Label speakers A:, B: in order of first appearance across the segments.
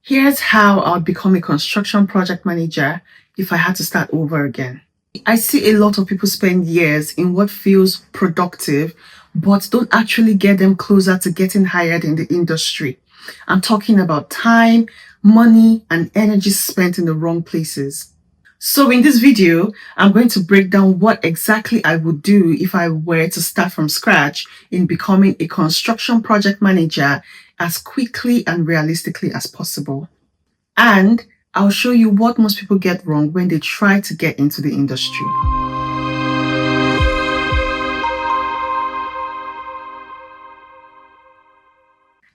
A: Here's how I'd become a construction project manager if I had to start over again. I see a lot of people spend years in what feels productive, but don't actually get them closer to getting hired in the industry. I'm talking about time, money, and energy spent in the wrong places. So in this video, I'm going to break down what exactly I would do if I were to start from scratch in becoming a construction project manager as quickly and realistically as possible. And I'll show you what most people get wrong when they try to get into the industry.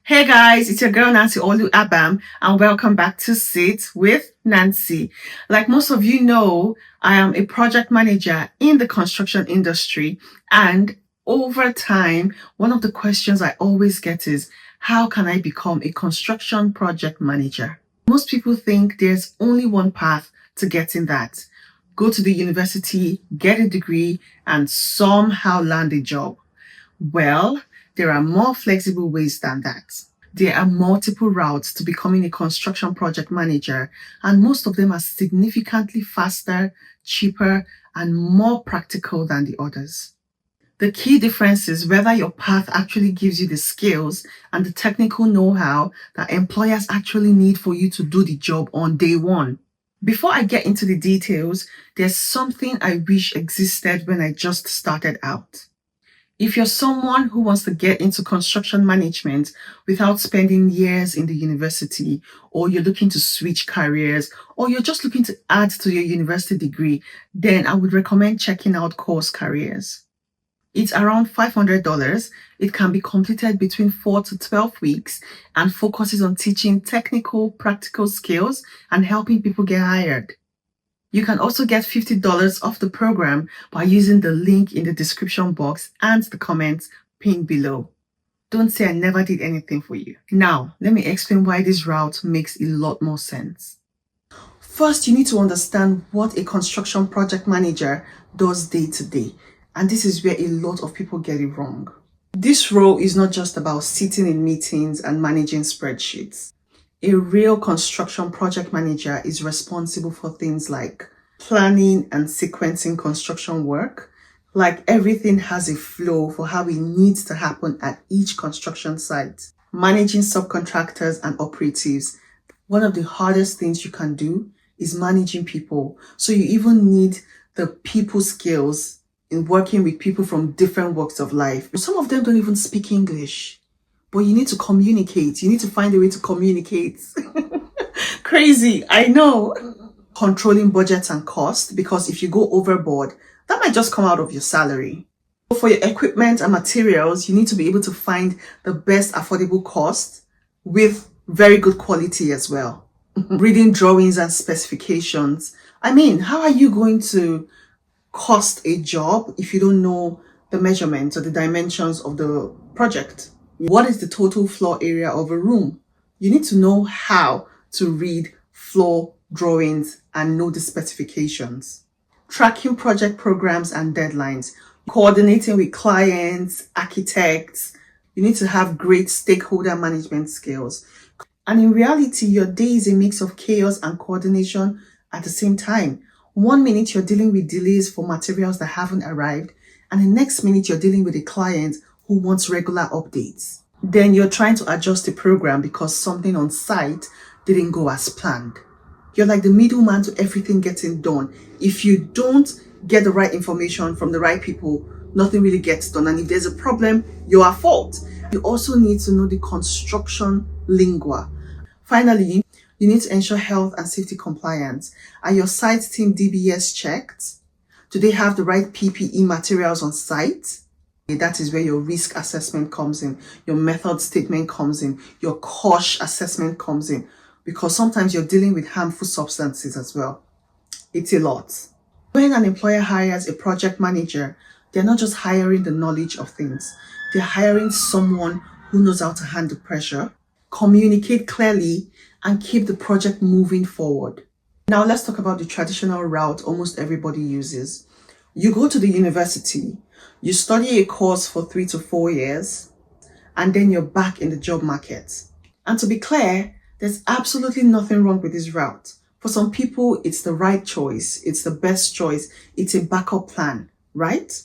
A: Hey guys, it's your girl Nancy Olu-Abam and welcome back to Sit with Nancy. Like most of you know, I am a project manager in the construction industry, and over time, one of the questions I always get is, how can I become a construction project manager? Most people think there's only one path to getting that. Go to the university, get a degree, and somehow land a job. Well, there are more flexible ways than that. There are multiple routes to becoming a construction project manager, and most of them are significantly faster, cheaper, and more practical than the others. The key difference is whether your path actually gives you the skills and the technical know-how that employers actually need for you to do the job on day one. Before I get into the details, there's something I wish existed when I just started out. If you're someone who wants to get into construction management without spending years in the university, or you're looking to switch careers, or you're just looking to add to your university degree, then I would recommend checking out Course Careers. It's around $500. It can be completed between 4 to 12 weeks and focuses on teaching technical, practical skills and helping people get hired. You can also get $50 off the program by using the link in the description box and the comments pinned below. Don't say I never did anything for you. Now, let me explain why this route makes a lot more sense. First, you need to understand what a construction project manager does day to day. And this is where a lot of people get it wrong. This role is not just about sitting in meetings and managing spreadsheets. A real construction project manager is responsible for things like planning and sequencing construction work. Like everything has a flow for how it needs to happen at each construction site. Managing subcontractors and operatives. One of the hardest things you can do is managing people. So you even need the people skills in working with people from different walks of life. Some of them don't even speak English, but you need to communicate. You need to find a way to communicate. Crazy, I know. Controlling budgets and costs, because if you go overboard, that might just come out of your salary. For your equipment and materials, you need to be able to find the best affordable cost with very good quality as well. Reading drawings and specifications. I mean, how are you going to cost a job if you don't know the measurements or the dimensions of the project? What is the total floor area of a room? You need to know how to read floor drawings and know the specifications. Tracking project programs and deadlines. Coordinating with clients, architects. You need to have great stakeholder management skills. And in reality, your day is a mix of chaos and coordination at the same time. 1 minute you're dealing with delays for materials that haven't arrived, and the next minute you're dealing with a client who wants regular updates. Then you're trying to adjust the program because something on site didn't go as planned. You're like the middleman to everything getting done. If you don't get the right information from the right people, nothing really gets done. And if there's a problem, you're at fault. You also need to know the construction lingua. Finally, you need to ensure health and safety compliance. Are your site team DBS checked? Do they have the right PPE materials on site? That is where your risk assessment comes in, your method statement comes in, your COSH assessment comes in, because sometimes you're dealing with harmful substances as well. It's a lot. When an employer hires a project manager, they're not just hiring the knowledge of things. They're hiring someone who knows how to handle pressure, communicate clearly, and keep the project moving forward. Now let's talk about the traditional route almost everybody uses. You go to the university, you study a course for 3 to 4 years, and then you're back in the job market. And to be clear, There's absolutely nothing wrong with this route. For some people, it's the right choice. It's the best choice. It's a backup plan, right?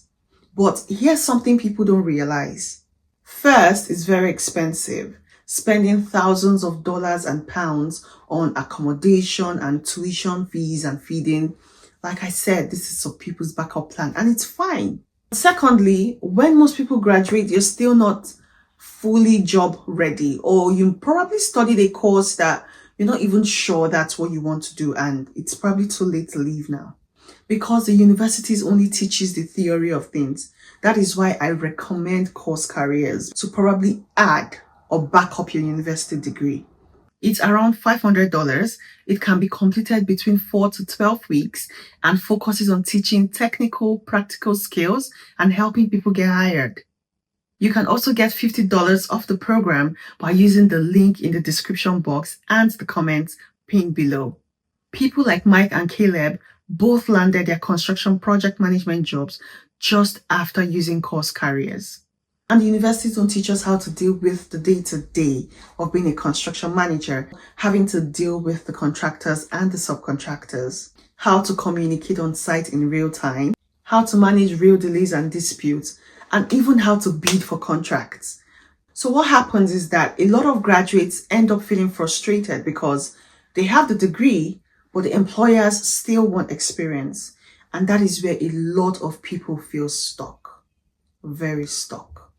A: But here's something people don't realize. First, it's very expensive. Spending thousands of dollars and pounds on accommodation and tuition fees and feeding. Like I said, this is some people's backup plan and it's fine. Secondly, when most people graduate, you're still not fully job ready, or you probably studied a course that you're not even sure that's what you want to do, and it's probably too late to leave now because the universities only teaches the theory of things. That is why I recommend course careers to probably add or back up your university degree. It's around $500. It can be completed between 4 to 12 weeks and focuses on teaching technical, practical skills and helping people get hired. You can also get $50 off the program by using the link in the description box and the comments pinned below. People like Mike and Caleb both landed their construction project management jobs just after using course careers. And the universities don't teach us how to deal with the day-to-day of being a construction manager, having to deal with the contractors and the subcontractors, how to communicate on site in real time, how to manage real delays and disputes, and even how to bid for contracts. So what happens is that a lot of graduates end up feeling frustrated because they have the degree, but the employers still want experience. And that is where a lot of people feel stuck, very stuck.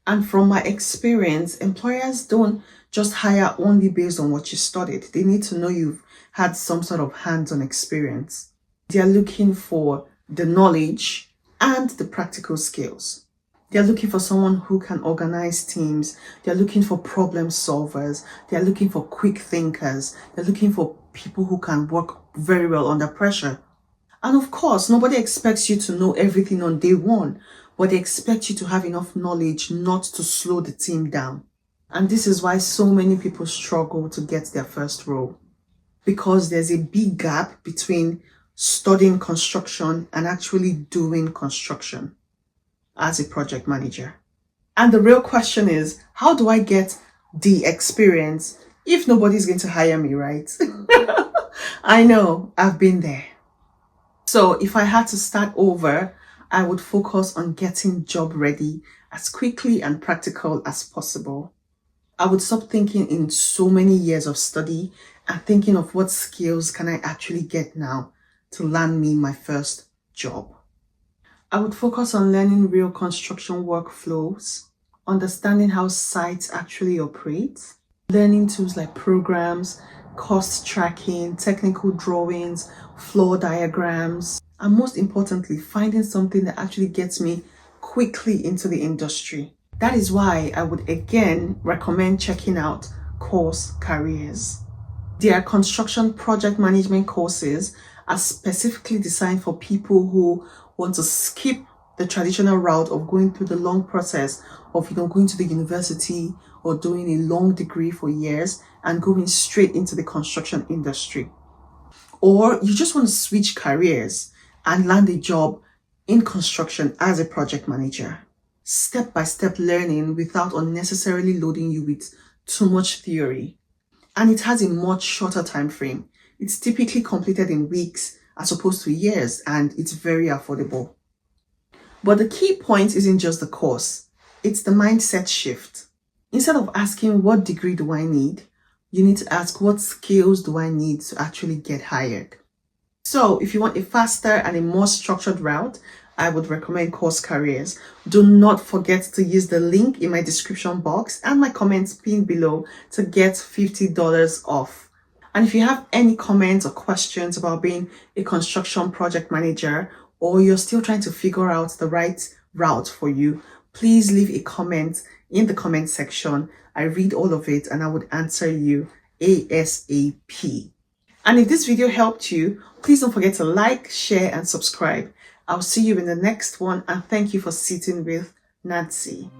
A: And from my experience, employers don't just hire only based on what you studied. They need to know you've had some sort of hands-on experience. They're looking for the knowledge and the practical skills. They're looking for someone who can organize teams. They're looking for problem solvers. They're looking for quick thinkers. They're looking for people who can work very well under pressure. And of course, nobody expects you to know everything on day one, but they expect you to have enough knowledge not to slow the team down. And this is why so many people struggle to get their first role, because there's a big gap between studying construction and actually doing construction as a project manager. And the real question is, how do I get the experience if nobody's going to hire me, right? I know, I've been there. So if I had to start over, I would focus on getting job ready as quickly and practical as possible. I would stop thinking in so many years of study and thinking of what skills can I actually get now to land me my first job. I would focus on learning real construction workflows, understanding how sites actually operate, learning tools like programs, cost tracking, technical drawings, floor diagrams, and most importantly, finding something that actually gets me quickly into the industry. That is why I would again recommend checking out course careers. Their construction project management courses are specifically designed for people who want to skip the traditional route of going through the long process of going to the university or doing a long degree for years and going straight into the construction industry. Or you just want to switch careers and land a job in construction as a project manager. Step-by-step learning without unnecessarily loading you with too much theory. And it has a much shorter time frame. It's typically completed in weeks as opposed to years, and it's very affordable. But the key point isn't just the course, it's the mindset shift. Instead of asking what degree do I need, you need to ask what skills do I need to actually get hired. So if you want a faster and a more structured route, I would recommend course careers. Do not forget to use the link in my description box and my comments pinned below to get $50 off. And if you have any comments or questions about being a construction project manager, or you're still trying to figure out the right route for you, please leave a comment in the comment section. I read all of it and I would answer you ASAP. And if this video helped you, please don't forget to like, share, and subscribe. I'll see you in the next one, and thank you for sitting with Nancy.